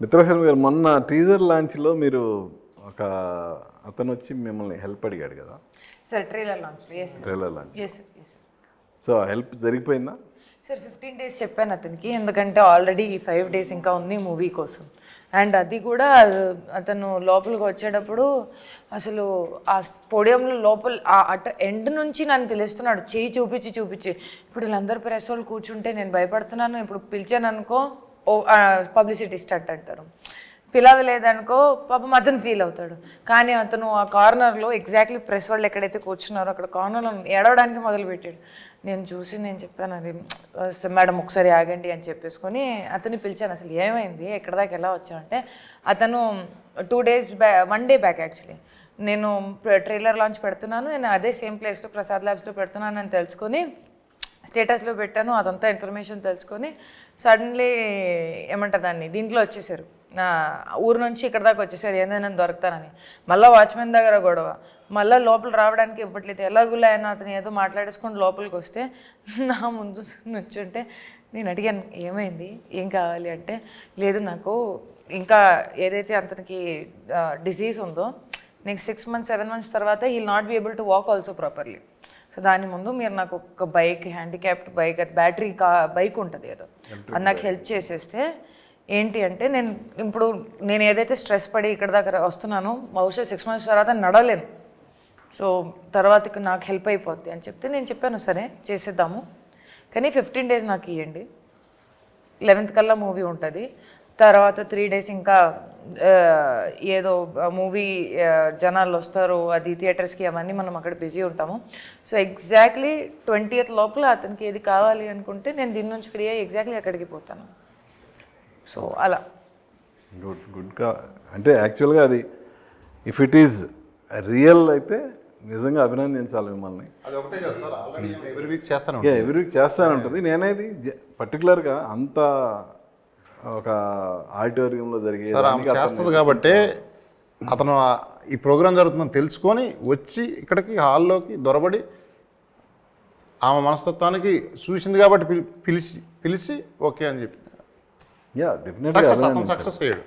మిత్రసేన గారు మొన్న టీజర్ లాంచ్లో మీరు ఒక అతను వచ్చి మిమ్మల్ని హెల్ప్ అడిగాడు కదా sir trailer launch trailer launch. Yes yes so help జరిగిపోయిందా? సార్ 15 days చెప్పాను అతనికి, ఎందుకంటే ఆల్రెడీ 5 days ఇంకా ఉంది మూవీ కోసం. అండ్ అది కూడా అతను లోపలికి వచ్చేటప్పుడు అసలు ఆ పోడియంలో లోపల అట ఎండ్ నుంచి నన్ను పిలుస్తున్నాడు, చేయి చూపించి. ఇప్పుడు వీళ్ళందరూ ప్రెస్ వాళ్ళు కూర్చుంటే నేను భయపడుతున్నాను, ఇప్పుడు పిలిచాను అనుకో పబ్లిసిటీ స్టార్ట్ అంటారు, పిలవలేదనుకో పాపం అతను ఫీల్ అవుతాడు. కానీ అతను ఆ కార్నర్లో ఎగ్జాక్ట్లీ ప్రెస్ వాళ్ళు ఎక్కడైతే కూర్చున్నారో అక్కడ కార్నర్లో ఏడవడానికి మొదలుపెట్టాడు. నేను చెప్పాను, అది మేడం ఒకసారి ఆగండి అని చెప్పేసుకొని అతన్ని పిలిచాను. అసలు ఏమైంది, ఎక్కడ దాకా ఎలా వచ్చామంటే అతను 2 days 1 day బ్యాక్ యాక్చువల్లీ నేను ట్రైలర్ లాంచ్ పెడుతున్నాను, నేను అదే సేమ్ ప్లేస్లో ప్రసాద్ ల్యాబ్స్లో పెడుతున్నాను అని తెలుసుకొని స్టేటస్లో పెట్టాను. అదంతా ఇన్ఫర్మేషన్ తెలుసుకొని సడన్లీ ఏమంటారు దాన్ని దీంట్లో వచ్చేసారు, నా ఊరు నుంచి ఇక్కడ దాకా వచ్చేసారు ఏదైనా దొరుకుతానని. మళ్ళీ వాచ్మెన్ దగ్గర గొడవ, మళ్ళీ లోపల రావడానికి ఇవ్వట్లేదు. ఎలాగులా అయినా అతను ఏదో మాట్లాడేసుకొని లోపలికి వస్తే నా ముందు నుంచుంటే నేను అడిగాను ఏమైంది, ఏం కావాలి అంటే, లేదు నాకు ఇంకా ఏదైతే అతనికి డిసీజ్ ఉందో నెక్స్ట్ 6 months 7 months తర్వాత he'll not be able to walk also properly. So దాని ముందు మీరు నాకు ఒక బైక్, హ్యాండిక్యాప్డ్ బైక్, అది బ్యాటరీ బైక్ ఉంటుంది ఏదో, అది నాకు హెల్ప్ చేసేస్తే ఏంటి అంటే నేను ఏదైతే స్ట్రెస్ పడి ఇక్కడ దాకా వస్తున్నానో బహుశా 6 months తర్వాత నడవలేను, సో తర్వాతకి నాకు హెల్ప్ అయిపోద్ది అని చెప్తే నేను చెప్పాను సరే చేసేద్దాము, కానీ 15 days నాకు ఇవ్వండి, 11th కల్లా మూవీ ఉంటుంది. తర్వాత 3 days ఇంకా ఏదో మూవీ జనాలు వస్తారు, అది థియేటర్స్కి, అవన్నీ మనం అక్కడ బిజీ ఉంటాము. సో ఎగ్జాక్ట్లీ 20th లోపల అతనికి ఏది కావాలి అనుకుంటే నేను దీని నుంచి ఫ్రీ అయ్యి ఎగ్జాక్ట్లీ అక్కడికి పోతాను. సో అలా గుడ్గా అంటే యాక్చువల్గా అది ఇఫ్ ఇట్ ఈజ్ రియల్ అయితే నిజంగా అభినందించాలి మిమ్మల్ని. అది ఒకటే కదా సార్, ఆల్రెడీ ఎవ్రీ వీక్ చేస్తాను. ఎవ్రీ వీక్ చేస్తానే ఉంటుంది. నేనేది పర్టికులర్గా అంత ఒక ఆడిటోరియంలో జరిగే చేస్తుంది కాబట్టి అతను ఈ ప్రోగ్రామ్ జరుగుతుందని తెలుసుకొని వచ్చి ఇక్కడికి హాల్లోకి దొరబడి ఆమె మనస్తత్వానికి చూసింది కాబట్టి పిలిచి ఓకే అని చెప్పి డెఫినెట్గా సక్సెస్ అయ్యాడు.